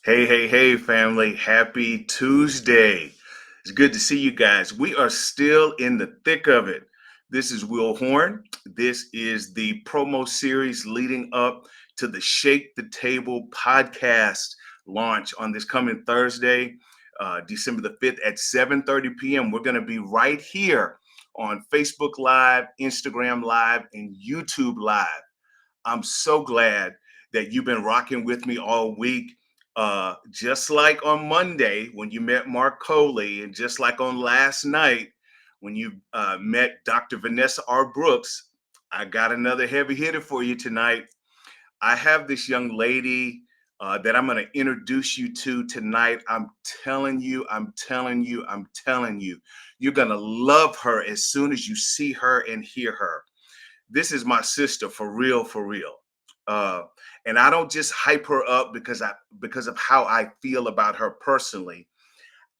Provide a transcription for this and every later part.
Hey, family. Happy Tuesday. It's good to see you guys. We are still in the thick of it. This is Will Horn. This is the promo series leading up to the Shake the Table podcast launch on this coming Thursday, December the 5th at 7:30 p.m. We're going to be right here on Facebook Live, Instagram Live, and YouTube Live. I'm so glad that you've been rocking with me all week. Just like on Monday when you met Mark Coley, and just like on last night when you met Dr. Vanessa R. Brooks, I got another heavy hitter for you tonight. I have this young lady that I'm going to introduce you to tonight. I'm telling you, you're going to love her as soon as you see her and hear her. This is my sister for real, for real. Uh, and I don't just hype her up because of how I feel about her personally.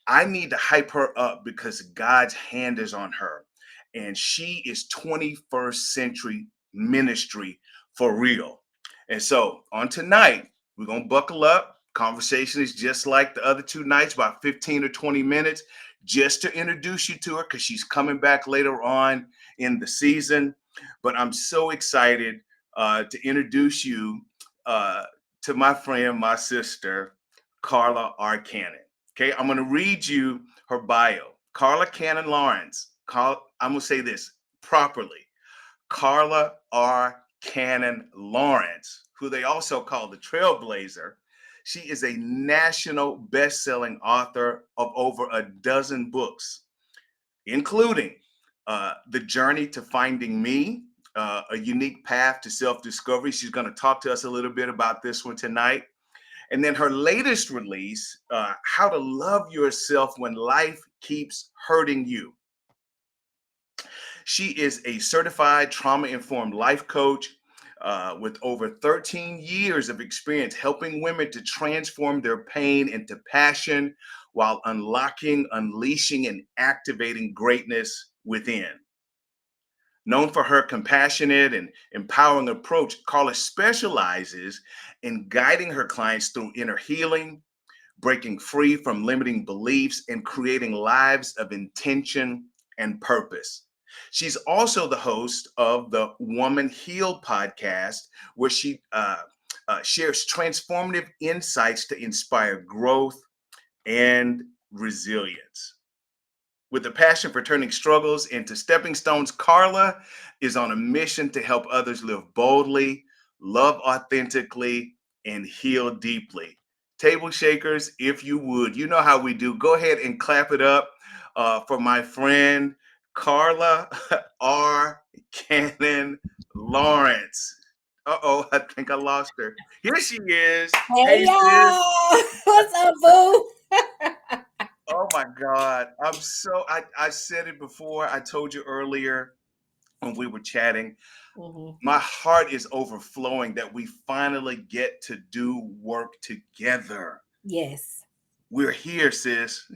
I need to hype her up because God's hand is on her, and she is 21st century ministry for real. And so on tonight, we're gonna buckle up. Conversation is just like the other two nights, about 15 or 20 minutes, just to introduce you to her because she's coming back later on in the season. But I'm so excited to introduce you uh, to my friend, my sister, Carla R. Cannon. Okay, I'm going to read you her bio. Carla Cannon Lawrence. I'm going to say this properly. Carla R. Cannon Lawrence, who they also call the Trailblazer. She is a national best-selling author of over a dozen books, including The Journey to Finding Me, A Unique Path to Self-Discovery. She's going to talk to us a little bit about this one tonight. And then her latest release, How to Love Yourself When Life Keeps Hurting You. She is a certified trauma informed life coach with over 13 years of experience helping women to transform their pain into passion while unlocking, unleashing, and activating greatness within. Known for her compassionate and empowering approach, Carla specializes in guiding her clients through inner healing, breaking free from limiting beliefs, and creating lives of intention and purpose. She's also the host of the Woman Healed podcast, where she shares transformative insights to inspire growth and resilience. With a passion for turning struggles into stepping stones, Carla is on a mission to help others live boldly, love authentically, and heal deeply. Table shakers, if you would, you know how we do. Go ahead and clap it up for my friend Carla R. Cannon Lawrence. Uh-oh, I think I lost her. Here she is. Hey Hey, sis. y'all, what's up, boo? Oh my God. I said it before. I told you earlier when we were chatting. Mhm. My heart is overflowing that we finally get to do work together. Yes, We're here, sis.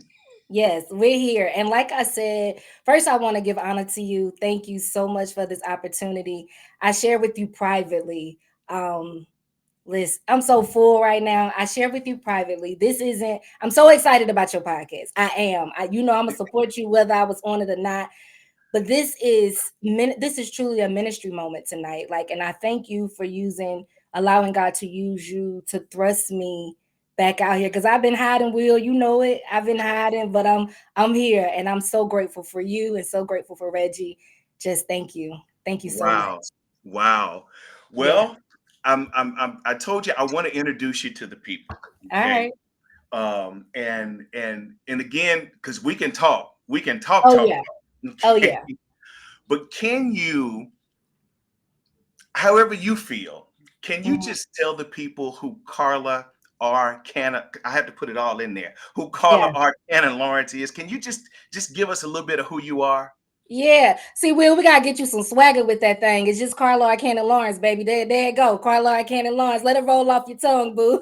yes, we're here. And like I said, first I want to give honor to you. Thank you so much for this opportunity. I share with you privately. Um, Liz, I'm so full right now. I share with you privately. I'm so excited about your podcast. I am. I'm gonna support you whether I was on it or not. But this is truly a ministry moment tonight, like, and I thank you for allowing God to use you to thrust me back out here, because I've been hiding. Will, you know it, I've been hiding, but I'm here, and I'm so grateful for you and so grateful for Reggie. Just thank you so much. Wow. Wow. Yeah. Well, I told you I want to introduce you to the people. All Okay. right. And again, because we can talk. We can talk, Oh talk, yeah. talk. Oh Okay. yeah. But can you, however you feel, can you Mhm. just tell the people who Carla R. Cannon, I have to put it all in there, who Carla Yeah. R. Cannon Lawrence is? Can you just give us a little bit of who you are? Yeah. See, Will, we gotta get you some swagger with that thing. It's just Carla I Cannon Lawrence, baby. There you go. Carla I Cannon Lawrence. Let it roll off your tongue, boo.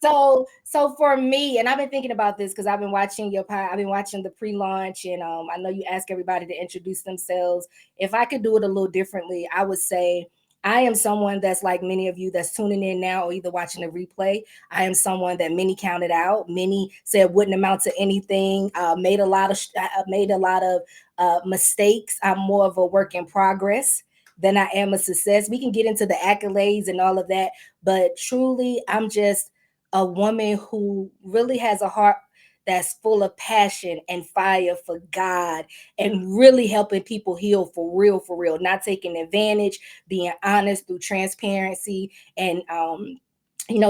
So for me, and I've been thinking about this because I've been watching the pre-launch, and I know you ask everybody to introduce themselves. If I could do it a little differently, I would say I am someone that's like many of you that's tuning in now or either watching a replay. I am someone that many counted out. Many said wouldn't amount to anything. Made a lot of mistakes. I'm more of a work in progress than I am a success. We can get into the accolades and all of that, but truly, I'm just a woman who really has a heart that's full of passion and fire for God and really helping people heal for real, not taking advantage, being honest through transparency and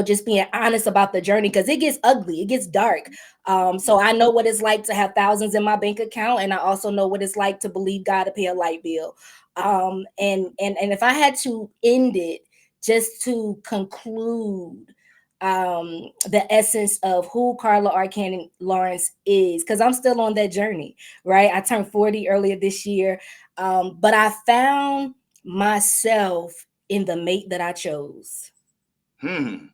just being honest about the journey because it gets ugly, it gets dark. So I know what it's like to have thousands in my bank account, and I also know what it's like to believe God to pay a light bill. And if I had to end it, just to conclude the essence of who Carla R. Cannon Lawrence is, because I'm still on that journey, right? I turned 40 earlier this year, but I found myself in the mate that I chose. Hmm.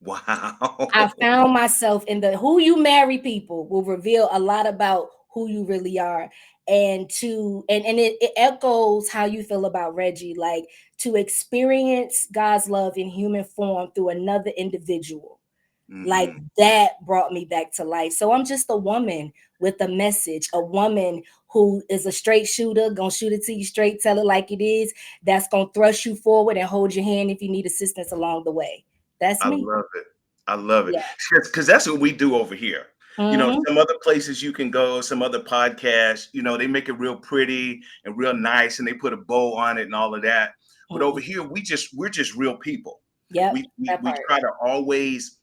I Wow. found myself in the who you marry people will reveal a lot about who you really are. And it echoes how you feel about Reggie, like to experience God's love in human form through another individual. Like Hmm. that brought me back to life. So I'm just a woman with a message, a woman who is a straight shooter, gonna shoot it to you straight, tell it like it is, that's gonna thrust you forward and hold your hand if you need assistance along the way. That's I me. love it. I love it. Yeah. Because that's what we do over here. Hmm. Some other places you can go, some other podcasts, they make it real pretty and real nice and they put a bow on it and all of that. But over Mm-mm. here, we're just real people. Yep, We that part. try to always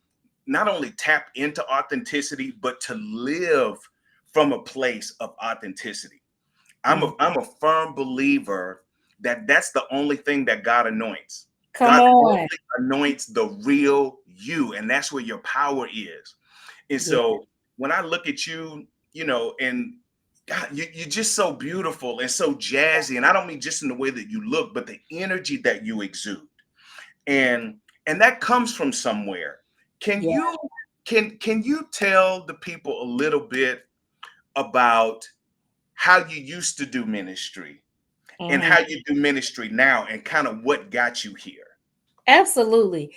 not only tap into authenticity, but to live from a place of authenticity. Mm. I'm a firm believer that that's the only thing that God anoints. Come God on. only anoints the real you, and that's where your power is. And Yeah. so when I look at you, and God, you're just so beautiful and so jazzy. And I don't mean just in the way that you look, but the energy that you exude. And and that comes from somewhere. Can Yeah. you can you tell the people a little bit about how you used to do ministry and Hmm. how you do ministry now and kind of what got you here? Absolutely.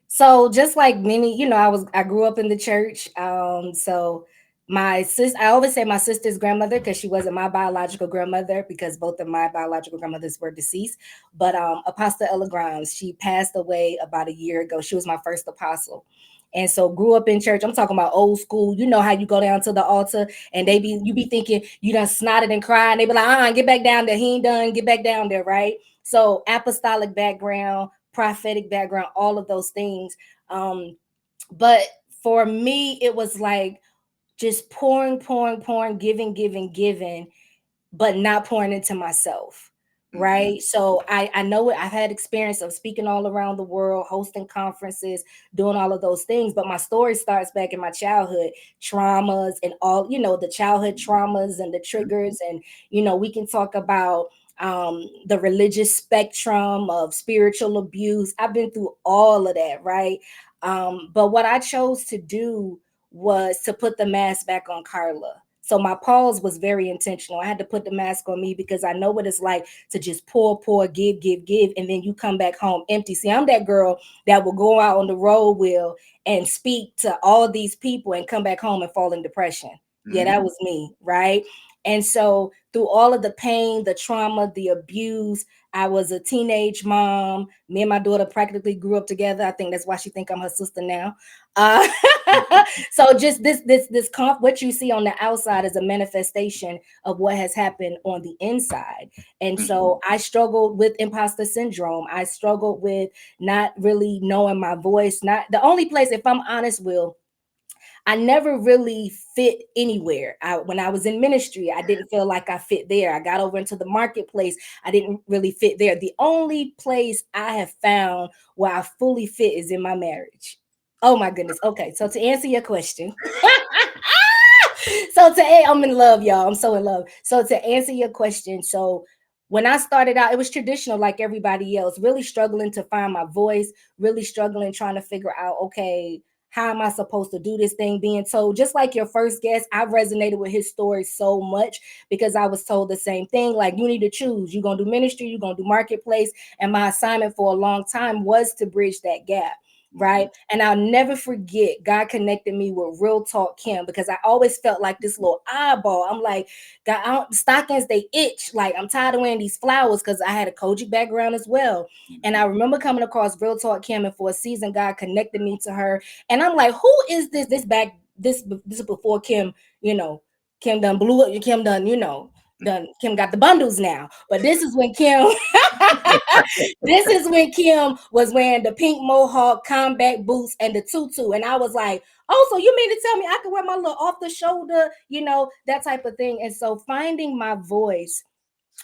So just like many, I grew up in the church. So my sis, I always say my sister's grandmother because she wasn't my biological grandmother because both of my biological grandmothers were deceased. But Apostle Ella Grimes, she passed away about a year ago. She was my first apostle. And so grew up in church. I'm talking about old school. You know how you go down to the altar and you be thinking you done snotted and cried. And they be like, get back down there. He ain't done. Get back down there, right? So apostolic background, prophetic background, all of those things. But for me, it was like just pouring, giving, but not pouring into myself. Hmm. Right. So I know it. I've had experience of speaking all around the world, hosting conferences, doing all of those things. But my story starts back in my childhood traumas and all, the childhood traumas and the triggers. And, we can talk about the religious spectrum of spiritual abuse. I've been through all of that. Right. But what I chose to do was to put the mask back on Carla. So my pause was very intentional. I had to put the mask on me because I know what it's like to just pour, give, and then you come back home empty. See, I'm that girl that will go out on the road wheel and speak to all these people and come back home and fall in depression. Yeah, that Hmm. was me, right? And so through all of the pain, the trauma, the abuse, I was a teenage mom. Me and my daughter practically grew up together. I think that's why she think I'm her sister now. Uh, so just what you see on the outside is a manifestation of what has happened on the inside. And Hmm. so I struggled with imposter syndrome. I struggled with not really knowing my voice. Not the only place, if I'm honest, Will, I never really fit anywhere. When I was in ministry, I didn't feel like I fit there. I got over into the marketplace. I didn't really fit there. The only place I have found where I fully fit is in my marriage. Oh my goodness. Okay. So to answer your question, I'm in love, y'all. I'm so in love. So to answer your question, so when I started out, it was traditional like everybody else, really struggling to find my voice, really struggling trying to figure out, okay, how am I supposed to do this thing being told? Just like your first guest, I resonated with his story so much because I was told the same thing. Like, you need to choose. You're going to do ministry, you're going to do marketplace. And my assignment for a long time was to bridge that gap. Mhm. Right. And I'll never forget, God connected me with Real Talk Kim, because I always felt like this little eyeball. I'm like, God, stockings, they itch. Like, I'm tired of wearing these flowers, because I had a Kojic background as well. And I Mhm. remember coming across Real Talk Kim, and for a season, God connected me to her. And I'm like, who is this? This is before Kim, you know, Kim done blew up. Kim done, done. Kim got the bundles now. But this is when Kim, this is when Kim was wearing the pink mohawk, combat boots, and the tutu. And I was like, oh, so you mean to tell me I could wear my little off the shoulder, that type of thing. And so finding my voice,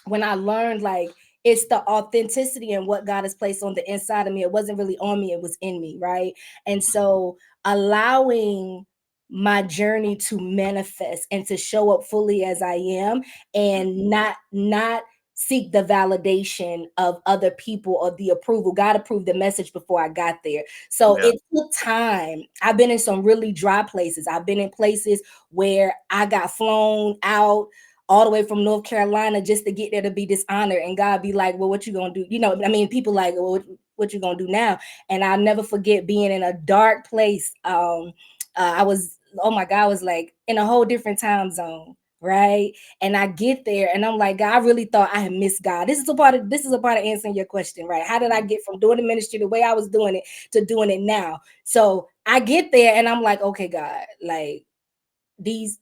when I learned, like, it's the authenticity and what God has placed on the inside of me. It wasn't really on me, it was in me, right? And so allowing my journey to manifest and to show up fully as I am, and Mhm. not seek the validation of other people or the approval. God approved the message before I got there. So Yeah. it took time. I've been in some really dry places. I've been in places where I got flown out all the way from North Carolina just to get there to be dishonored. And God be like, well, what you gonna do? I mean, people like, well, what you gonna do now? And I'll never forget being in a dark place. I was, oh my God, I was like in a whole different time zone. Right. And I get there and I'm like, God, I really thought I had missed God. This is a part of answering your question, right? How did I Mhm. get from doing the ministry the way I was doing it to doing it now? So I get there and I'm like, okay, God, like, this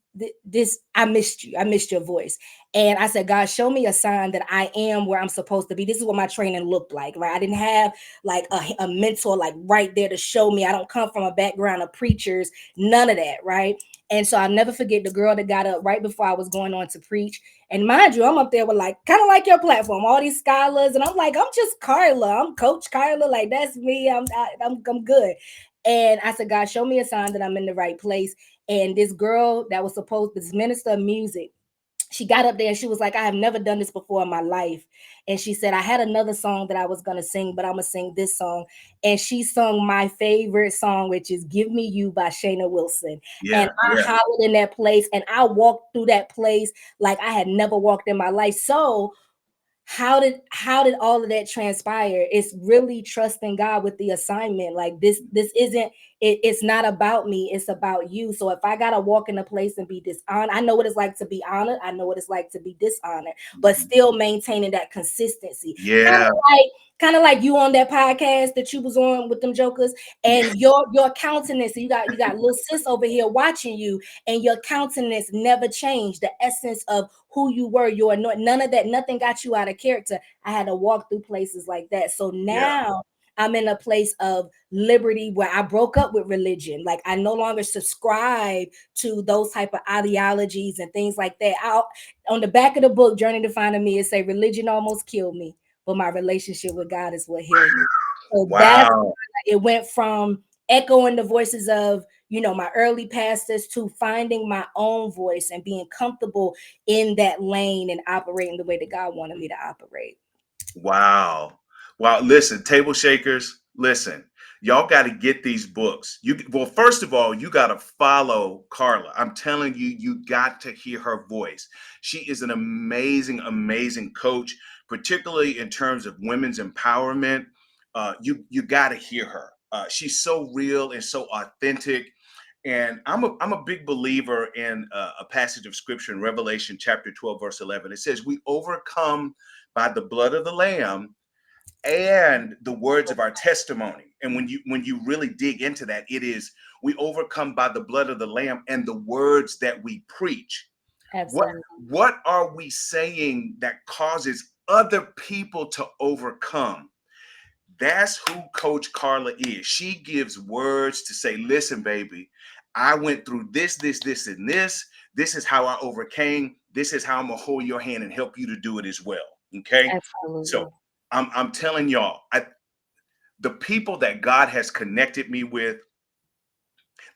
I missed your voice. And I said, God, show me a sign that I am where I'm supposed to be. This is what my training looked like, right? I didn't have like a mentor like right there to show me. I don't come from a background of preachers, none of that, right? And so I'll never forget the girl that got up right before I was going on to preach. And mind you, I'm up there with like kind of like your platform, all these scholars, and I'm like, I'm just Carla, I'm Coach Carla, like that's me. I'm good. And I said, God, show me a sign that I'm in the right place. And this girl that was this minister of music, she got up there and she was like, I have never done this before in my life. And she said, I had another song that I was going to sing, but I'm going to sing this song. And she sung my favorite song, which is Give Me You by Shayna Wilson. And Yeah. I Yeah. hollered in that place and I walked through that place like I had never walked in my life. So how did all of that transpire? It's really trusting God with the assignment. Like this isn't it's not about me, it's about you. So if I gotta walk in a place and be dishonored, I know what it's like to be honored, I know what it's like to be dishonored, but Mhm. still maintaining that consistency. kind Yeah. of like kind of like you on that podcast that you was on with them jokers, and your countenance, you got little sis over here watching you, and your countenance never changed. The essence of who you were, your none of that, nothing got you out of character. I had to walk through places like that. So Yeah. now I'm in a place of liberty where I broke up with religion. Like, I no longer subscribe to those type of ideologies and things like that. On the back of the book, Journey to Finding Me, it say religion almost killed me, but my relationship with God is what healed me. So that's Wow. it went from echoing the voices of my early pastors to finding my own voice and being comfortable in that lane and operating the way that God wanted me to operate. Wow. Wow. Listen, table shakers, listen. Y'all got to get these books. Well, first of all, you got to follow Carla. I'm telling you, you got to hear her voice. She is an amazing, amazing coach, particularly in terms of women's empowerment. You got to hear her. She's so real and so authentic. And I'm a big believer in a passage of scripture in Revelation chapter 12, verse 11. It says, we overcome by the blood of the lamb and the words of our testimony. And when you really dig into that, it is we overcome by the blood of the lamb and the words that we preach. what Absolutely. what are we saying that causes other people to overcome? That's who Coach Carla is. She gives words to say, listen, baby, I went through this, and this. This is how I overcame. This is how I'm gonna hold your hand and help you to do it as well. Okay. Absolutely. So I'm telling y'all, the people that God has connected me with,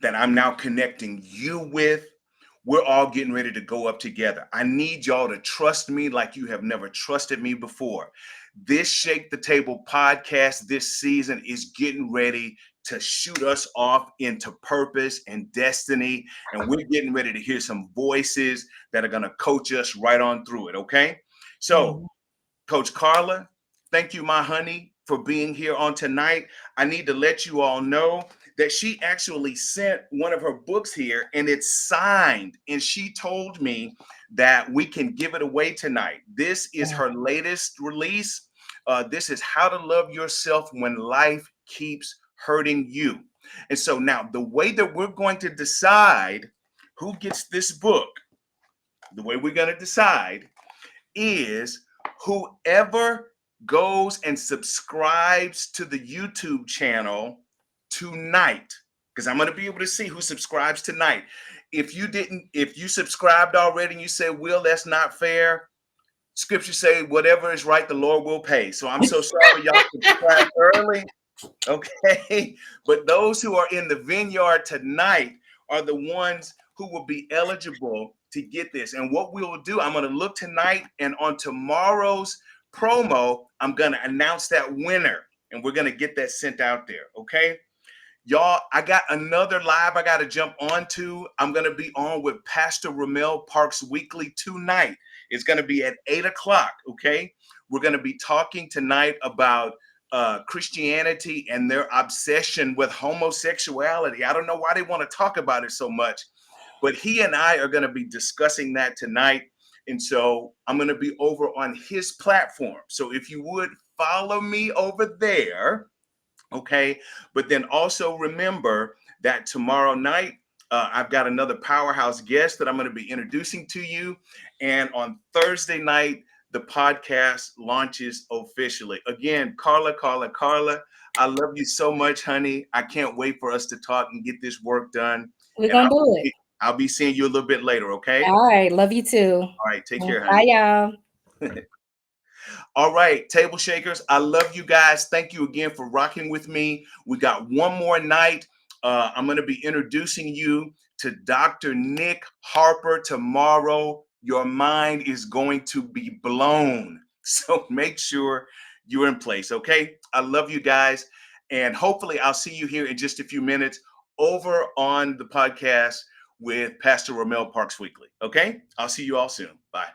that I'm now connecting you with, we're all getting ready to go up together. I need y'all to trust me like you have never trusted me before. This Shake the Table podcast this season is getting ready to shoot us off into purpose and destiny. And we're getting ready to hear some voices that are going to coach us right on through it. Okay. So, Mhm. Coach Carla, thank you, my honey, for being here on tonight. I need to let you all know that she actually sent one of her books here and it's signed. And she told me that we can give it away tonight. This is Yeah. her latest release. This is How to Love Yourself When Life Keeps Hurting You. And so now, the way that we're going to decide who gets this book, the way we're going to decide is whoever goes and subscribes to the YouTube channel tonight, because I'm going to be able to see who subscribes tonight. If you subscribed already and you say, Will, that's not fair, scripture say, whatever is right, the Lord will pay. So I'm so sorry, y'all subscribe early. Okay. But those who are in the vineyard tonight are the ones who will be eligible to get this. And what we will do, I'm going to look tonight, and on tomorrow's promo, I'm going to announce that winner and we're going to get that sent out there. Okay. Y'all, I got another live I got to jump on to. I'm going to be on with Pastor Ramel Parks Weekly tonight. It's going to be at 8 o'clock. Okay. We're going to be talking tonight about Christianity and their obsession with homosexuality. I don't know why they want to talk about it so much, but he and I are going to be discussing that tonight. And so I'm going to be over on his platform. So if you would follow me over there, okay. But then also remember that tomorrow night, I've got another powerhouse guest that I'm going to be introducing to you. And on Thursday night, the podcast launches officially. Again, Carla, I love you so much, honey. I can't wait for us to talk and get this work done. We're And gonna do it. I'll be seeing you a little bit later, okay? All right. Love you too. All right, take care, Bye, honey. y'all. All right, table shakers. I love you guys. Thank you again for rocking with me. We got one more night. I'm going to be introducing you to Dr. Nick Harper tomorrow. Your mind is going to be blown. So make sure you're in place. Okay. I love you guys. And hopefully, I'll see you here in just a few minutes over on the podcast with Pastor Ramel Parks Weekly. Okay. I'll see you all soon. Bye.